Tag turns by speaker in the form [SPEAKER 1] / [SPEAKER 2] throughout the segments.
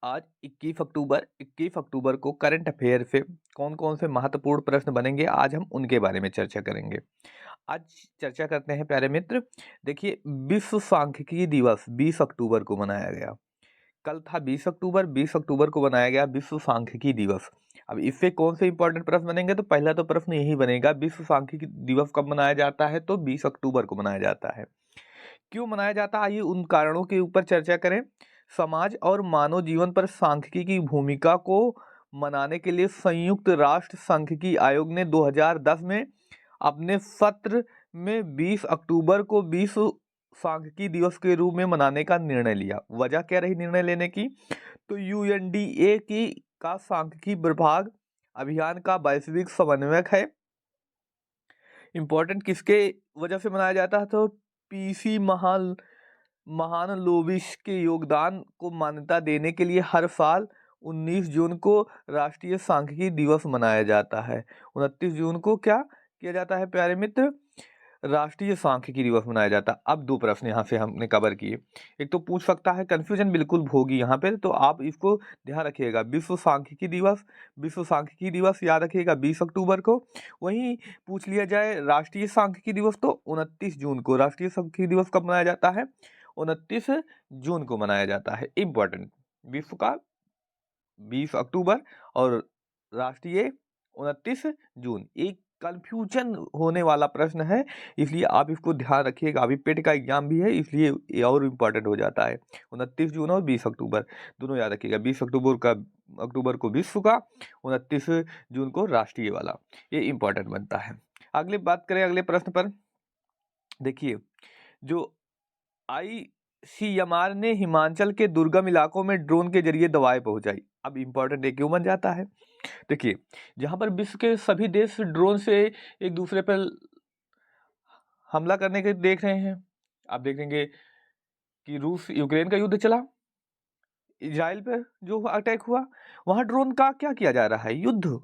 [SPEAKER 1] आज 21 अक्टूबर को current affair से कौन कौन से महत्वपूर्ण प्रश्न बनेंगे, आज हम उनके बारे में चर्चा करेंगे। आज चर्चा करते हैं प्यारे मित्र। देखिए, विश्व सांख्यिकी दिवस 20 अक्टूबर को मनाया गया। कल था 20 अक्टूबर को बनाया गया विश्व सांख्यिकी दिवस। अब इससे कौन से इंपॉर्टेंट प्रश्न बनेंगे, तो पहला तो प्रश्न यही बनेगा, विश्व सांख्यिकी दिवस कब मनाया जाता है, तो 20 अक्टूबर को मनाया जाता है। क्यों मनाया जाता है, आइए उन कारणों के ऊपर चर्चा करें। समाज और मानव जीवन पर सांख्यिकी की भूमिका को मनाने के लिए संयुक्त राष्ट्र सांख्यिकी आयोग ने 2010 में अपने सत्र में 20 अक्टूबर को विश्व सांख्यिकी दिवस के रूप में मनाने का निर्णय लिया। वजह क्या रही निर्णय लेने की, तो यूएनडीए की का सांख्यिकी विभाग अभियान का वैश्विक समन्वयक है। इम्पोर्टेंट किसके वजह से मनाया जाता है, तो पीसी महालनोबिस के योगदान को मान्यता देने के लिए हर साल 19 जून को राष्ट्रीय सांख्यिकी दिवस मनाया जाता है। 29 जून को क्या किया जाता है प्यारे मित्र, राष्ट्रीय सांख्यिकी दिवस मनाया जाता है। अब दो प्रश्न यहाँ से हमने कवर किए। एक तो पूछ सकता है, कंफ्यूजन बिल्कुल होगी यहाँ पे, तो आप इसको ध्यान रखिएगा। विश्व सांख्यिकी दिवस याद रखिएगा 20 अक्टूबर को। वहीं पूछ लिया जाए राष्ट्रीय सांख्यिकी दिवस, तो 29 जून को। राष्ट्रीय सांख्यिकी दिवस कब मनाया जाता है, 29 जून को मनाया जाता है। इम्पोर्टेंट, विश्व का 20 अक्टूबर और राष्ट्रीय 29 जून। एक कंफ्यूजन होने वाला प्रश्न है, इसलिए आप इसको ध्यान रखिएगा। अभी पेट का एग्जाम भी है, इसलिए ये और इम्पोर्टेंट हो जाता है। 29 जून और 20 अक्टूबर दोनों याद रखिएगा। 20 अक्टूबर को विश्व का, 29 जून को राष्ट्रीय वाला, ये इम्पोर्टेंट बनता है। अगली बात करें अगले प्रश्न पर। देखिए, जो आईसीएमआर ने हिमाचल के दुर्गम इलाकों में ड्रोन के जरिए दवाएं पहुंचाई। अब इम्पोर्टेंट ये क्यों बन जाता है, देखिए, जहां पर विश्व के सभी देश ड्रोन से एक दूसरे पर हमला करने के देख रहे हैं। आप देखेंगे कि रूस यूक्रेन का युद्ध चला, इजराइल पे जो अटैक हुआ, वहां ड्रोन का क्या किया जा रहा है, युद्ध।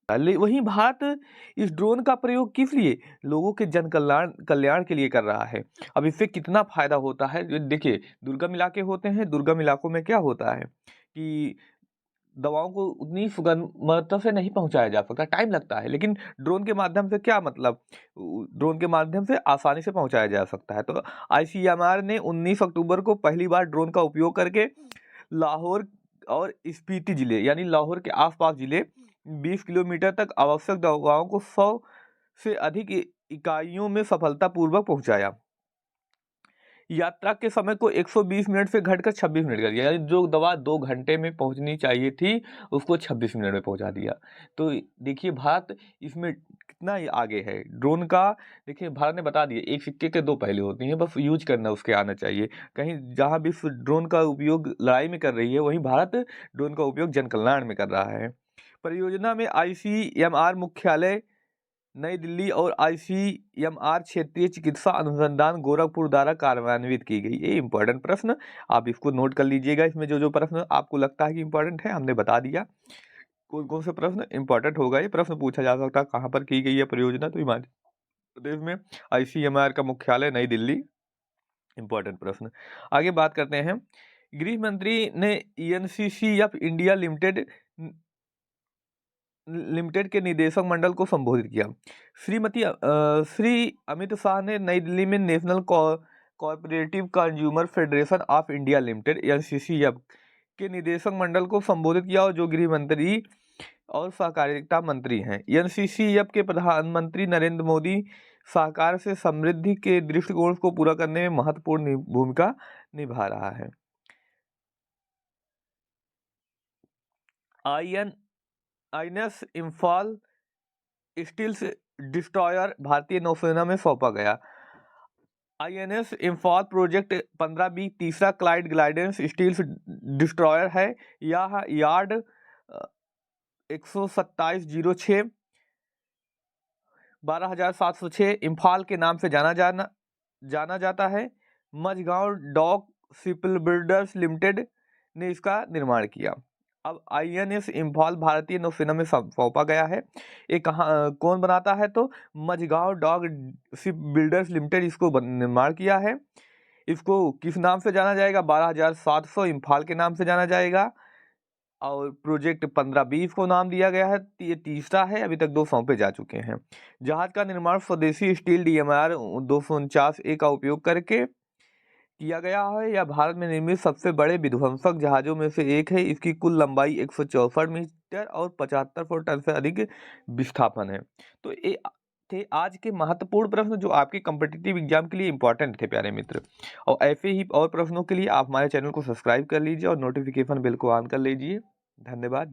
[SPEAKER 1] वहीं भारत इस ड्रोन का प्रयोग किस लिए, लोगों के जन कल्याण कल्याण के लिए कर रहा है। अब इससे कितना फायदा होता है, देखिए, दुर्गम इलाके होते हैं, दुर्गम इलाकों में क्या होता है कि दवाओं को उतनी सुगमता से नहीं पहुंचाया जा सकता, टाइम लगता है। लेकिन ड्रोन के माध्यम से क्या मतलब, ड्रोन के माध्यम से आसानी से पहुंचाया जा सकता है। तो आईसीएमआर ने 19 अक्टूबर को पहली बार ड्रोन का उपयोग करके लाहौर और स्पीति जिले, यानी लाहौर के आसपास जिले 20 किलोमीटर तक आवश्यक दवाओं को 100 से अधिक इकाइयों में सफलतापूर्वक पहुंचाया। यात्रा के समय को 120 मिनट से घटकर 26 मिनट कर दिया, यानी जो दवा 2 घंटे में पहुंचनी चाहिए थी, उसको 26 मिनट में पहुंचा दिया। तो देखिए, भारत इसमें कितना आगे है ड्रोन का। देखिए, भारत ने बता दिया, एक सिक्के के दो पहलू होते हैं, बस यूज करना उसके आना चाहिए। कहीं जहां भी ड्रोन का उपयोग लड़ाई में कर रही है, वहीं भारत ड्रोन का उपयोग जन कल्याण में कर रहा है। परियोजना में आईसीएमआर मुख्यालय नई दिल्ली और आईसीएमआर क्षेत्रीय चिकित्सा अनुसंधान गोरखपुर द्वारा कार्यान्वित की गई। ये इंपॉर्टेंट प्रश्न, आप इसको नोट कर लीजिएगा। इसमें जो जो प्रश्न आपको लगता है कि इंपॉर्टेंट है, हमने बता दिया कौन कौन से प्रश्न इंपॉर्टेंट होगा। ये प्रश्न पूछा जा सकता है, कहाँ पर की गई है परियोजना, तो हिमाचल प्रदेश में, आईसीएमआर का मुख्यालय नई दिल्ली। इंपॉर्टेंट प्रश्न। आगे बात करते हैं, गृह मंत्री ने एनसीसीएफ इंडिया लिमिटेड के निदेशक मंडल को संबोधित किया। श्री अमित शाह ने नई दिल्ली में national cooperative consumer federation of India limited NCCF के निदेशक मंडल को संबोधित किया, और जो गृह मंत्री और सहकारिता मंत्री हैं। एनसीसीएफ के प्रधानमंत्री नरेंद्र मोदी सहकार से समृद्धि के दृष्टिकोण को पूरा करने में महत्वपूर्ण भूमिका निभा रहा है। आईएनएस इम्फाल स्टील्स डिस्ट्रॉयर भारतीय नौसेना में सौंपा गया। आईएनएस इम्फाल प्रोजेक्ट 15B तीसरा क्लाइड ग्लाइडेंस स्टील्स डिस्ट्रॉयर है। यह यार्ड 12706 12706 इम्फाल के नाम से जाना जाता है। मझगांव डॉक शिपबिल्डर्स लिमिटेड ने इसका निर्माण किया। अब आईएनएस इम्फाल भारतीय नौसेना में सौंपा गया है। ये कौन बनाता है, तो Mazagon Dock Shipbuilders Limited इसको निर्माण किया है। इसको किस नाम से जाना जाएगा? 12,700 इम्फाल के नाम से जाना जाएगा। और प्रोजेक्ट 15B को नाम दिया गया है। ये तीसरा है, अभी तक 2 सौंपे जा चुके हैं। जहाज का निर्माण स्वदेशी स्टील DMR 249A का उपयोग करके किया गया है। यह भारत में निर्मित सबसे बड़े विध्वंसक जहाजों में से एक है। इसकी कुल लंबाई 164 मीटर और 75 टन से अधिक विस्थापन है। तो ये थे आज के महत्वपूर्ण प्रश्न जो आपके कॉम्पिटिटिव एग्जाम के लिए इंपॉर्टेंट थे प्यारे मित्र। और ऐसे ही और प्रश्नों के लिए आप हमारे चैनल को सब्सक्राइब कर लीजिए और नोटिफिकेशन बेल को ऑन कर लीजिए। धन्यवाद।